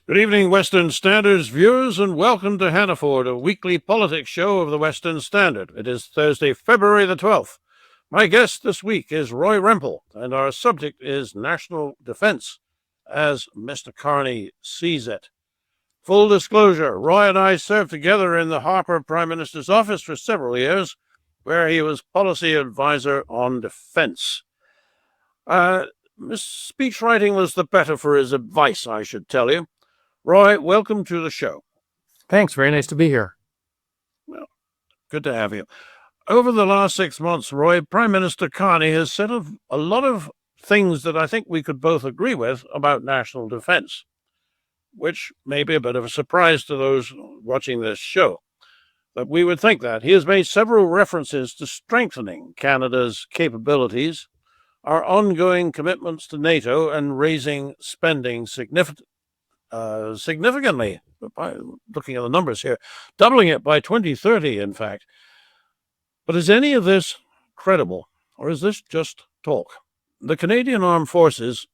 Good evening, Western Standard's viewers, and welcome to Hannaford, a weekly politics show of the Western Standard. It is Thursday, February the 12th. My guest this week is Roy Rempel, and our subject is national defense, as Mr. Carney sees it. Full disclosure, Roy and I served together in the Harper Prime Minister's office for several years, where he was policy advisor on defense. Speech writing was the better for his advice, I should tell you. Roy, welcome to the show. Thanks. Very nice to be here. Well, good to have you. Over the last 6 months, Roy, Prime Minister Carney has said a lot of things that I think we could both agree with about national defense, which may be a bit of a surprise to those watching this show. But we would think that. He has made several references to strengthening Canada's capabilities, our ongoing commitments to NATO, and raising spending significantly, by looking at the numbers here, doubling it by 2030, in fact. But is any of this credible, or is this just talk? The Canadian Armed Forces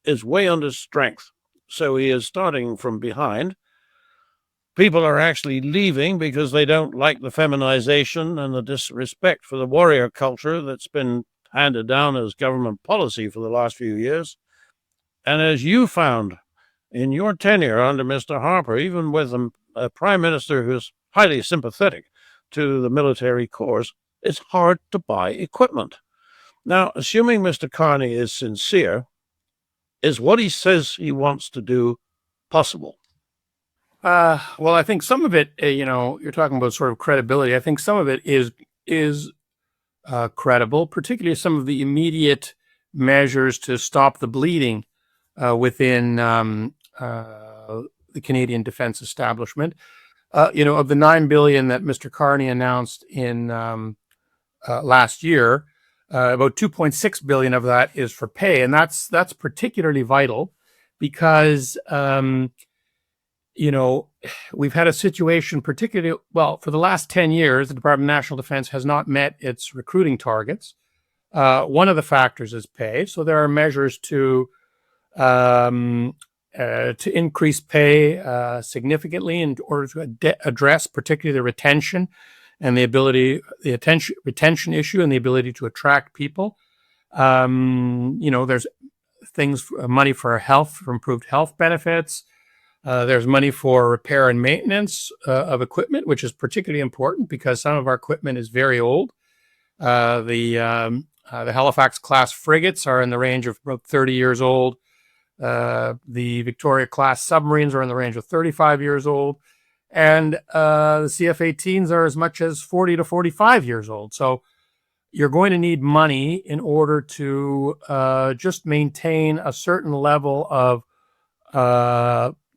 is way under strength, so he is starting from behind. People are actually leaving because they don't like the feminization and the disrespect for the warrior culture that's been handed down as government policy for the last few years. And as you found in your tenure under Mr. Harper, even with a prime minister who's highly sympathetic to the military corps, it's hard to buy equipment. Now, assuming Mr. Carney is sincere, is what he says he wants to do possible? Well, I think some of it, you're talking about sort of credibility. I think some of it is credible, particularly some of the immediate measures to stop the bleeding within the Canadian defense establishment. Of the $9 billion that Mr. Carney announced in last year, about $2.6 billion of that is for pay, and that's particularly vital because we've had a situation, particularly for the last 10 years, the Department of National Defense has not met its recruiting targets. One of the factors is pay, so there are measures to increase pay significantly in order to address particularly the retention and retention issue and the ability to attract people. There's money for health, for improved health benefits. There's money for repair and maintenance of equipment, which is particularly important because some of our equipment is very old. The Halifax class frigates are in the range of about 30 years old. The Victoria-class submarines are in the range of 35 years old, and the CF-18s are as much as 40 to 45 years old. So you're going to need money in order to just maintain a certain level of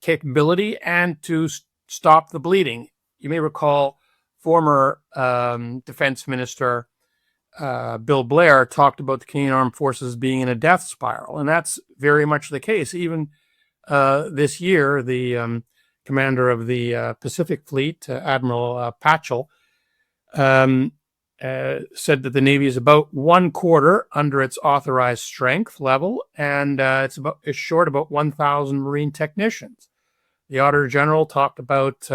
capability and to stop the bleeding. You may recall former Defense Minister Bill Blair talked about the Canadian Armed Forces being in a death spiral, and that's very much the case. Even this year, the commander of the Pacific Fleet, Admiral Patchell, said that the Navy is about one quarter under its authorized strength level, and it's short about 1,000 Marine technicians. The Auditor General talked about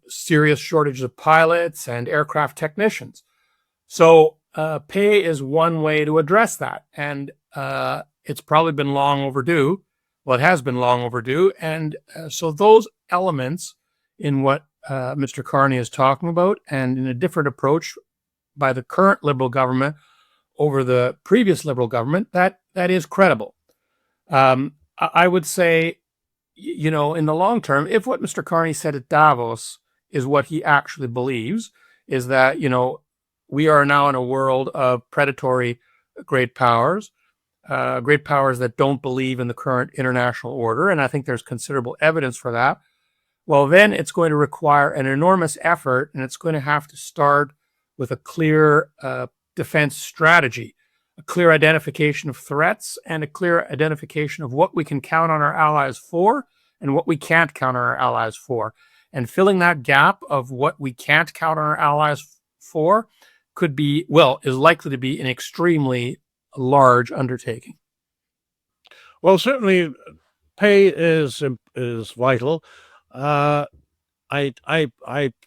serious shortages of pilots and aircraft technicians. So pay is one way to address that, and it's probably been long overdue. Well, it has been long overdue, and so those elements in what Mr. Carney is talking about, and in a different approach by the current Liberal government over the previous Liberal government, that is credible. I would say, in the long term, if what Mr. Carney said at Davos is what he actually believes, is that, we are now in a world of predatory great powers that don't believe in the current international order, and I think there's considerable evidence for that. Well, then it's going to require an enormous effort, and it's going to have to start with a clear defense strategy, a clear identification of threats, and a clear identification of what we can count on our allies for and what we can't count on our allies for. And filling that gap of what we can't count on our allies for is likely to be an extremely large undertaking. Well, certainly pay is vital. Uh, I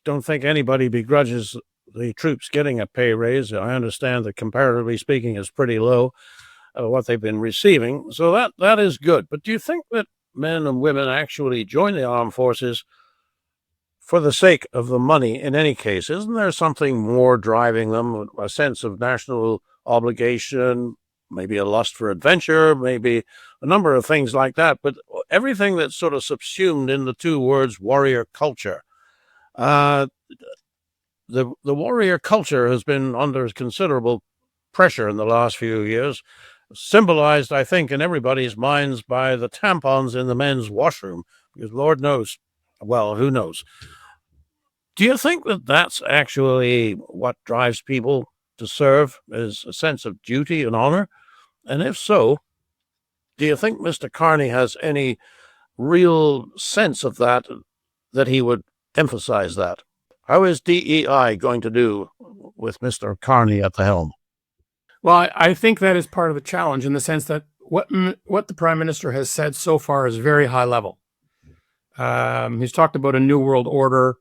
don't think anybody begrudges the troops getting a pay raise. I understand that comparatively speaking is pretty low, what they've been receiving. So that is good. But do you think that men and women actually join the armed forces for the sake of the money in any case? Isn't there something more driving them, a sense of national obligation, maybe a lust for adventure, maybe a number of things like that? But everything that's sort of subsumed in the two words warrior culture. Uh, the warrior culture has been under considerable pressure in the last few years, symbolized, I think, in everybody's minds by the tampons in the men's washroom, because Lord knows, well, who knows? Do you think that that's actually what drives people to serve, is a sense of duty and honor? And if so, do you think Mr. Carney has any real sense of that, that he would emphasize that? How is DEI going to do with Mr. Carney at the helm? Well, I think that is part of the challenge in the sense that what the Prime Minister has said so far is very high level. He's talked about a new world order,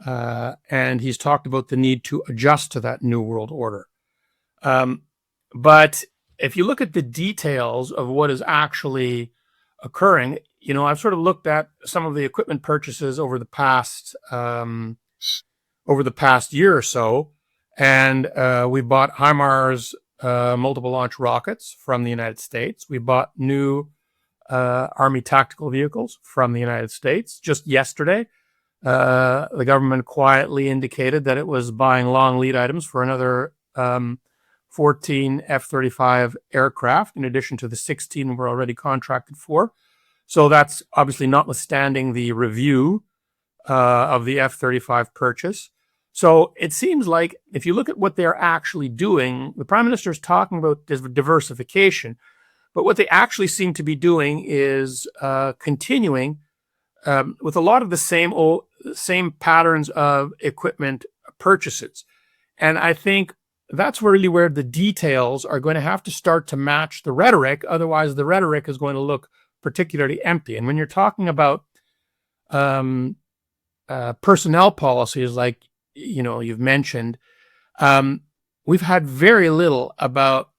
and he's talked about the need to adjust to that new world order. But if you look at the details of what is actually occurring, I've sort of looked at some of the equipment purchases over the past year or so, and we bought HIMARS multiple launch rockets from the United States. We bought new Army tactical vehicles from the United States. Just yesterday, the government quietly indicated that it was buying long lead items for another 14 F-35 aircraft, in addition to the 16 we're already contracted for. So that's obviously notwithstanding the review of the F-35 purchase. So it seems like if you look at what they're actually doing, the Prime Minister is talking about diversification, but what they actually seem to be doing is continuing with a lot of the same patterns of equipment purchases. And I think that's really where the details are going to have to start to match the rhetoric. Otherwise, the rhetoric is going to look particularly empty. And when you're talking about personnel policies, like you've mentioned, we've had very little about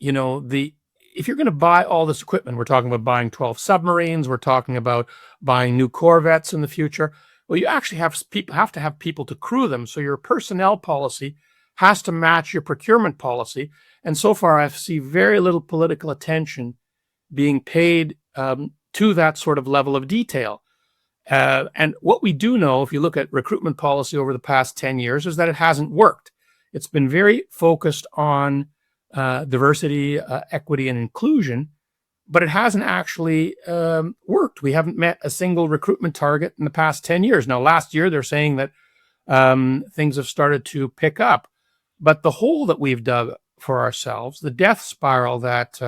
if you're going to buy all this equipment. We're talking about buying 12 submarines. We're talking about buying new corvettes in the future. Well, you actually have to have people to crew them. So your personnel policy has to match your procurement policy. And so far, I see very little political attention being paid to that sort of level of detail. And what we do know, if you look at recruitment policy over the past 10 years, is that it hasn't worked. It's been very focused on diversity, equity, and inclusion, but it hasn't actually worked. We haven't met a single recruitment target in the past 10 years. Now, last year, they're saying that things have started to pick up. But the hole that we've dug for ourselves, the death spiral that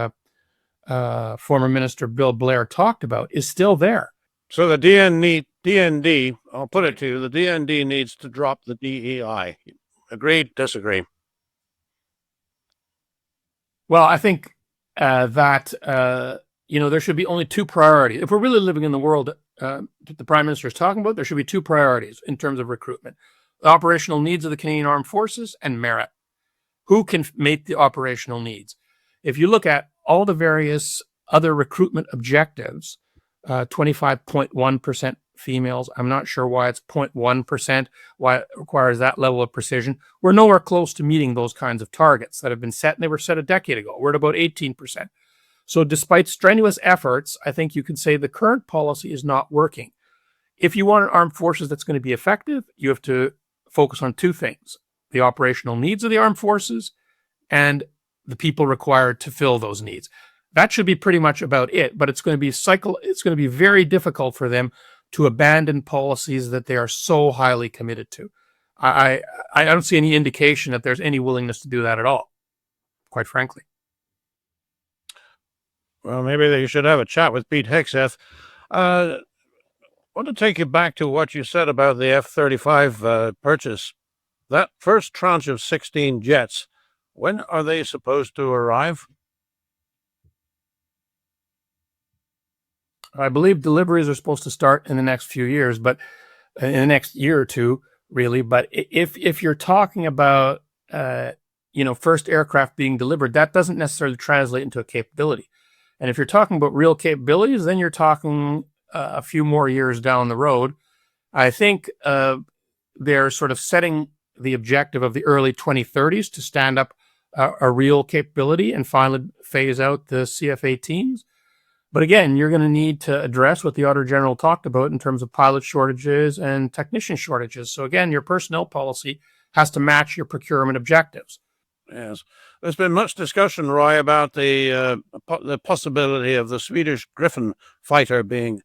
former Minister Bill Blair talked about, is still there. So the DND, I'll put it to you, the DND needs to drop the DEI. Agreed, disagree? Well, I think that there should be only two priorities. If we're really living in the world that the Prime Minister is talking about, there should be two priorities in terms of recruitment: the operational needs of the Canadian Armed Forces and merit. Who can meet the operational needs? If you look at all the various other recruitment objectives, 25.1% females. I'm not sure why it's 0.1%, why it requires that level of precision. We're nowhere close to meeting those kinds of targets that have been set, and they were set a decade ago. We're at about 18%. So despite strenuous efforts, I think you can say the current policy is not working. If you want an armed forces that's going to be effective, you have to focus on two things: the operational needs of the armed forces and the people required to fill those needs. That should be pretty much about it, but it's going to be very difficult for them to abandon policies that they are so highly committed to. I don't see any indication that there's any willingness to do that at all, quite frankly. Well, maybe they should have a chat with Pete Hegseth. I want to take you back to what you said about the F-35 purchase. That first tranche of 16 jets, when are they supposed to arrive? I believe deliveries are supposed to start in the next few years, but in the next year or two, really. But if you're talking about first aircraft being delivered, that doesn't necessarily translate into a capability. And if you're talking about real capabilities, then you're talking a few more years down the road. I think they're sort of setting the objective of the early 2030s to stand up a real capability and finally phase out the CF-18s. But again, you're going to need to address what the Auditor General talked about in terms of pilot shortages and technician shortages. So again, your personnel policy has to match your procurement objectives. Yes. There's been much discussion, Roy, about the possibility of the Swedish Griffin fighter being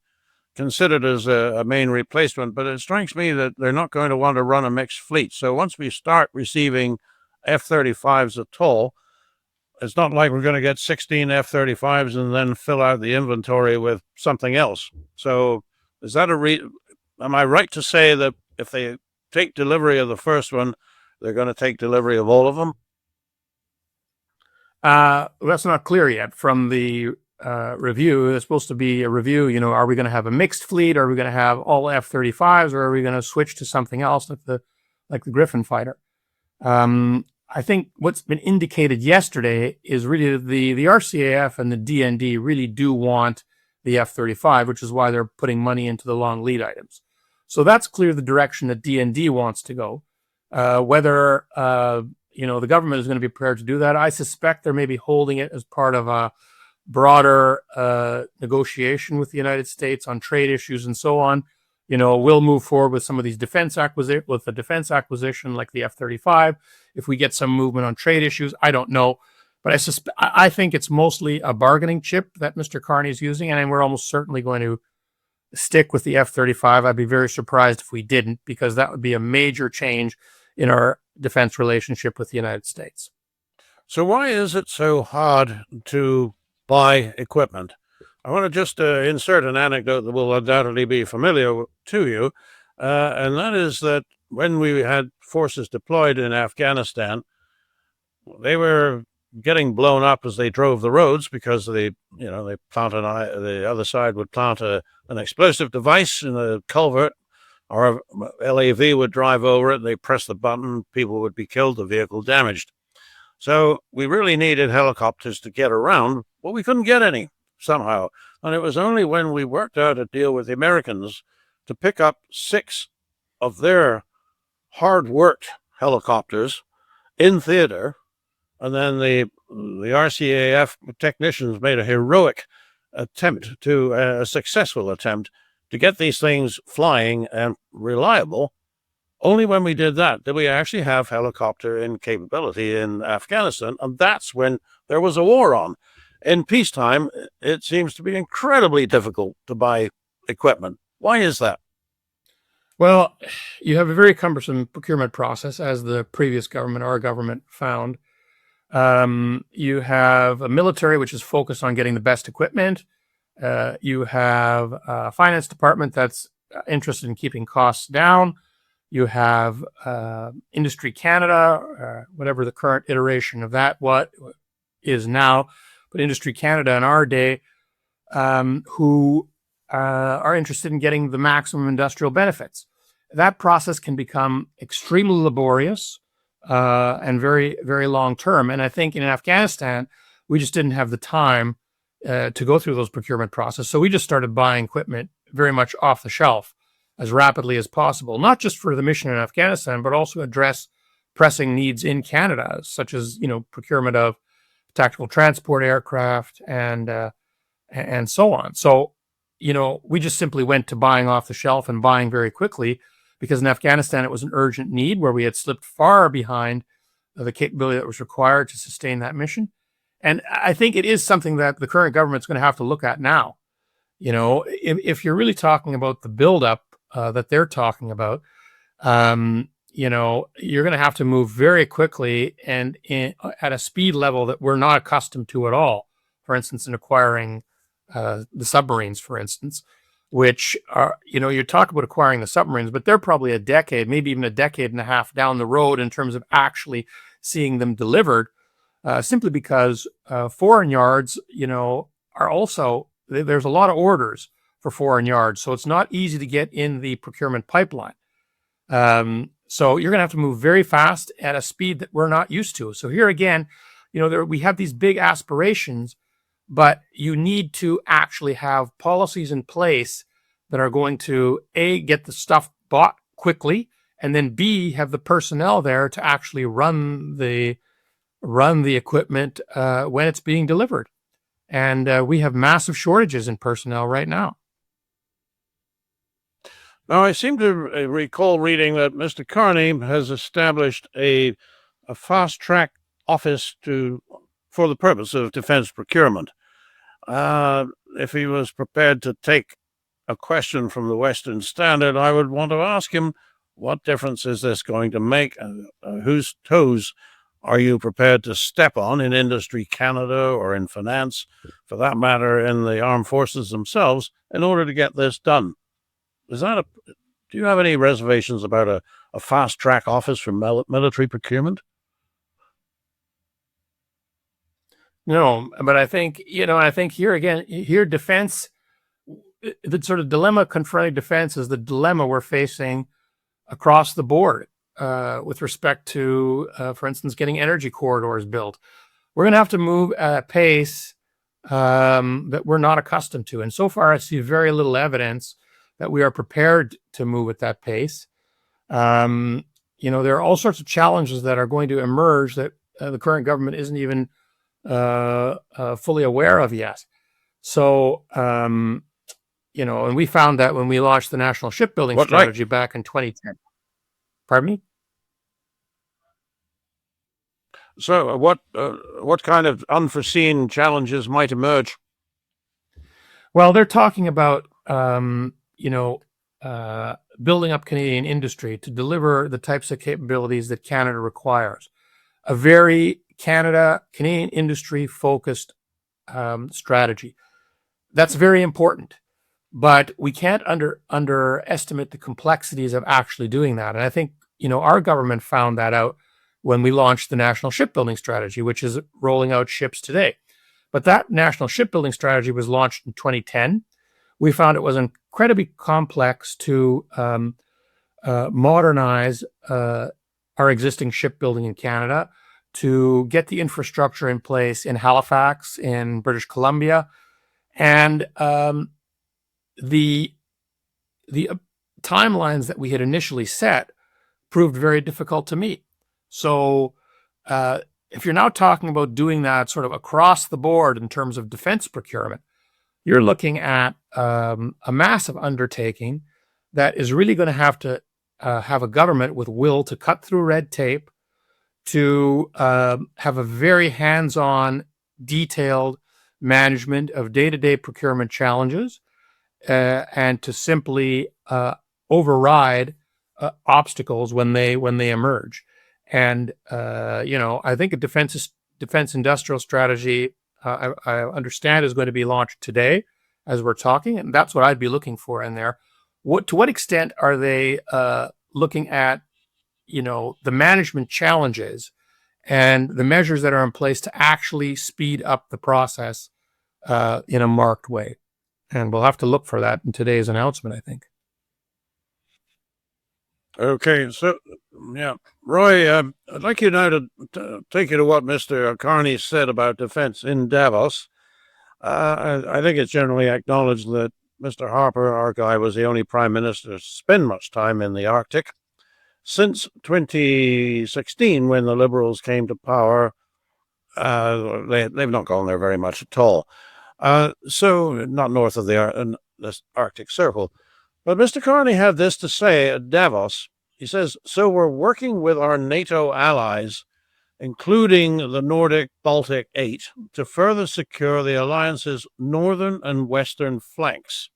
considered as a main replacement, but it strikes me that they're not going to want to run a mixed fleet. So once we start receiving F-35s at all, it's not like we're going to get 16 F-35s and then fill out the inventory with something else. So is that am I right to say that if they take delivery of the first one, they're going to take delivery of all of them? That's not clear yet from the review. It's supposed to be a review. Are we going to have a mixed fleet? Are we going to have all F-35s, or are we going to switch to something else like the Griffin fighter? I think what's been indicated yesterday is really the RCAF and the DND really do want the F-35, which is why they're putting money into the long lead items. So that's clear the direction that DND wants to go. Whether the government is going to be prepared to do that, I suspect they're maybe holding it as part of a broader negotiation with the United States on trade issues and so on. We'll move forward with some of these defense acquisition like the F-35. If we get some movement on trade issues, I don't know. But I think it's mostly a bargaining chip that Mr. Carney is using, and we're almost certainly going to stick with the F-35. I'd be very surprised if we didn't, because that would be a major change in our defense relationship with the United States. So why is it so hard to buy equipment? I want to just insert an anecdote that will undoubtedly be familiar to you, and that is that when we had forces deployed in Afghanistan, they were getting blown up as they drove the roads because the other side would plant an explosive device in a culvert, or LAV would drive over it, they press the button, people would be killed, the vehicle damaged. So we really needed helicopters to get around, but we couldn't get any somehow. And it was only when we worked out a deal with the Americans to pick up 6 of their hard-worked helicopters in theater, and then the RCAF technicians made a heroic attempt a successful attempt to get these things flying and reliable. Only when we did that did we actually have helicopter in capability in Afghanistan, and that's when there was a war on. In peacetime, it seems to be incredibly difficult to buy equipment. Why is that? Well, you have a very cumbersome procurement process, as the previous government, our government, found. You have a military which is focused on getting the best equipment. You have a finance department that's interested in keeping costs down. You have Industry Canada, whatever the current iteration of that what is now, but Industry Canada in our day, who are interested in getting the maximum industrial benefits. That process can become extremely laborious and very, very long term. And I think in Afghanistan, we just didn't have the time to go through those procurement processes. So we just started buying equipment very much off the shelf as rapidly as possible, not just for the mission in Afghanistan, but also address pressing needs in Canada, such as, procurement of tactical transport aircraft and so on. So, we just simply went to buying off the shelf and buying very quickly, because in Afghanistan, it was an urgent need where we had slipped far behind the capability that was required to sustain that mission. And I think it is something that the current government's going to have to look at now. If you're really talking about the buildup that they're talking about, you're going to have to move very quickly and at a speed level that we're not accustomed to at all. For instance, in acquiring the submarines, for instance, which are, you talk about acquiring the submarines, but they're probably a decade, maybe even a decade and a half down the road in terms of actually seeing them delivered, simply because foreign yards, are also, there's a lot of orders for foreign yards. So it's not easy to get in the procurement pipeline. So you're going to have to move very fast at a speed that we're not used to. So here again, we have these big aspirations, but you need to actually have policies in place that are going to A, get the stuff bought quickly, and then B, have the personnel there to actually run the equipment when it's being delivered. And we have massive shortages in personnel right now. Now, I seem to recall reading that Mr. Carney has established a fast-track office for the purpose of defense procurement. If he was prepared to take a question from the Western Standard, I would want to ask him, what difference is this going to make? Whose toes are you prepared to step on in Industry Canada or in finance, for that matter, in the armed forces themselves, in order to get this done? Do you have any reservations about a fast-track office for military procurement? No, but I think, here defense, the sort of dilemma confronting defense is the dilemma we're facing across the board with respect to, for instance, getting energy corridors built. We're going to have to move at a pace that we're not accustomed to. And so far, I see very little evidence that we are prepared to move at that pace. There are all sorts of challenges that are going to emerge that the current government isn't even fully aware of yet. So, and we found that when we launched the National Shipbuilding Strategy back in 2010. Pardon me? So what kind of unforeseen challenges might emerge? Well, they're talking about, building up Canadian industry to deliver the types of capabilities that Canada requires. A very Canadian industry focused strategy. That's very important, but we can't underestimate the complexities of actually doing that. And I think, our government found that out when we launched the National Shipbuilding Strategy, which is rolling out ships today. But that National Shipbuilding Strategy was launched in 2010. We found it was incredibly complex to modernize our existing shipbuilding in Canada, to get the infrastructure in place in Halifax, in British Columbia, and the timelines that we had initially set proved very difficult to meet. So if you're now talking about doing that sort of across the board in terms of defense procurement, you're looking at a massive undertaking that is really going to have a government with will to cut through red tape, to have a very hands-on, detailed management of day-to-day procurement challenges, and to simply override obstacles when they emerge. And I think a defense industrial strategy, I understand, is going to be launched today as we're talking, and that's what I'd be looking for in there. To what extent are they looking at the management challenges and the measures that are in place to actually speed up the process in a marked way? And we'll have to look for that in today's announcement, I think. Okay, so, yeah. Roy, I'd like you now to take you to what Mr. Carney said about defense in Davos. I think it's generally acknowledged that Mr. Harper, our guy, was the only prime minister to spend much time in the Arctic. Since 2016, when the Liberals came to power, they've not gone there very much at all. So not north of the Arctic Circle. But Mr. Carney had this to say at Davos. He says, "So we're working with our NATO allies, including the Nordic Baltic 8, to further secure the alliance's northern and western flanks,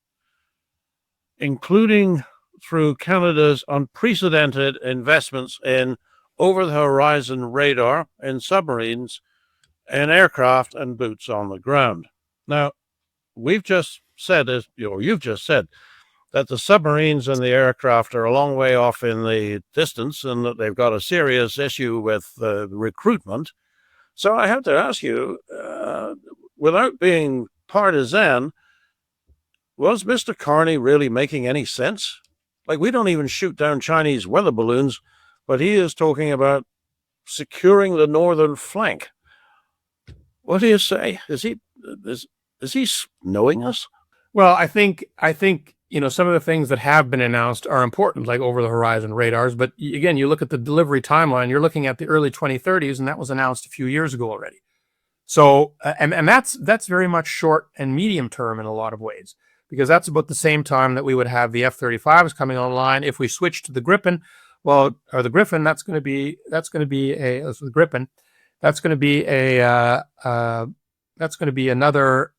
including through Canada's unprecedented investments in over-the-horizon radar, in submarines, in aircraft, and boots on the ground." Now, you've just said that the submarines and the aircraft are a long way off in the distance and that they've got a serious issue with recruitment. So I have to ask you, without being partisan, Was Mr. Carney really making any sense? Like, we don't even shoot down Chinese weather balloons, but he is talking about securing the northern flank. What do you say? Is he knowing us? Well, I think some of the things that have been announced are important, like over the horizon radars. But again, you look at the delivery timeline. You're looking at the early 2030s, and that was announced a few years ago already. So, and that's very much short and medium term in a lot of ways, because that's about the same time that we would have the F-35s coming online. If we switch to the Gripen, or the Griffin, that's going to be the Gripen. That's going to be another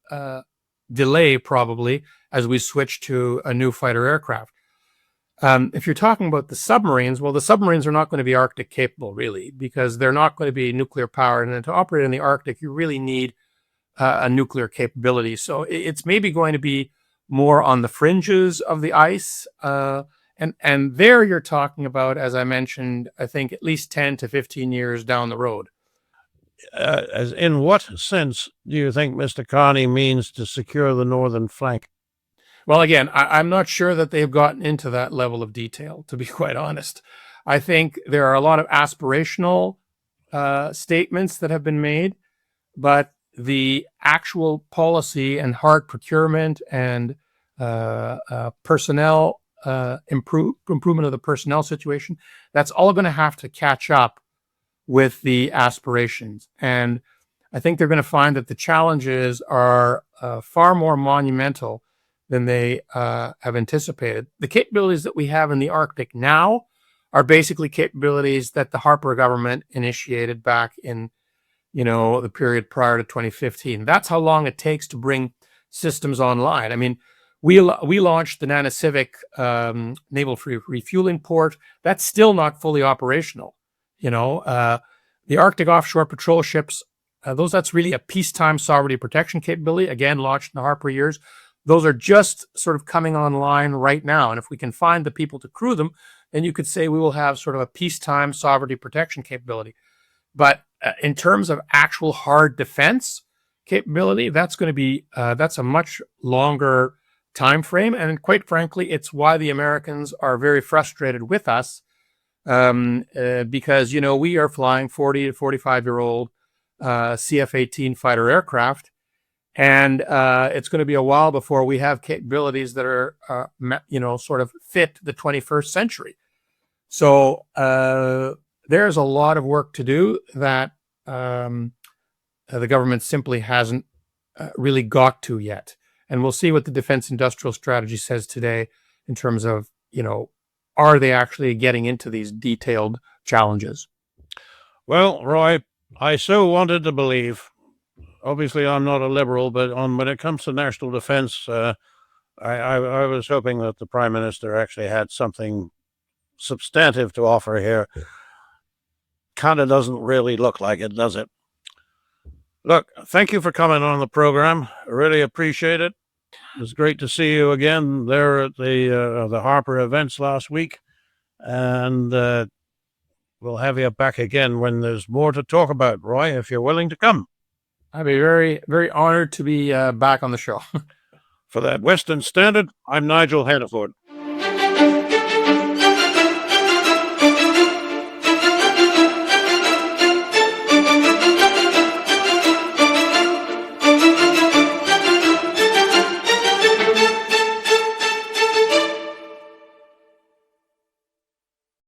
delay probably as we switch to a new fighter aircraft. If you're talking about the submarines, well, the submarines are not going to be Arctic capable, really, because they're not going to be nuclear powered. And to operate in the Arctic, you really need a nuclear capability. So it's maybe going to be more on the fringes of the ice. And there you're talking about, as I mentioned, I think at least 10 to 15 years down the road. As in what sense do you think Mr. Carney means to secure the northern flank? Well, again, I'm not sure that they've gotten into that level of detail, to be quite honest. I think there are a lot of aspirational statements that have been made, but the actual policy and hard procurement and personnel improvement of the personnel situation, that's all going to have to catch up with the aspirations. And I think they're going to find that the challenges are far more monumental than they have anticipated. The capabilities that we have in the Arctic now are basically capabilities that the Harper government initiated back in, the period prior to 2015. That's how long it takes to bring systems online. I mean, we launched the Nanisivik naval refueling port. That's still not fully operational. The Arctic offshore patrol ships, that's really a peacetime sovereignty protection capability, again, launched in the Harper years. Those are just sort of coming online right now. And if we can find the people to crew them, then you could say we will have sort of a peacetime sovereignty protection capability. But in terms of actual hard defense capability, that's a much longer time frame. And quite frankly, it's why the Americans are very frustrated with us, because, we are flying 40 to 45-year-old CF-18 fighter aircraft. And it's going to be a while before we have capabilities that are, sort of fit the 21st century. So there's a lot of work to do that the government simply hasn't really got to yet. And we'll see what the Defense Industrial Strategy says today in terms of, are they actually getting into these detailed challenges? Well, Roy, I so wanted to believe. Obviously, I'm not a liberal, but when it comes to national defense, I was hoping that the Prime Minister actually had something substantive to offer here. Kind of doesn't really look like it, does it? Look, thank you for coming on the program. I really appreciate it. It was great to see you again there at the Harper events last week, and we'll have you back again when there's more to talk about, Roy, if you're willing to come. I'd be very, very honored to be back on the show. For that Western Standard, I'm Nigel Hannaford.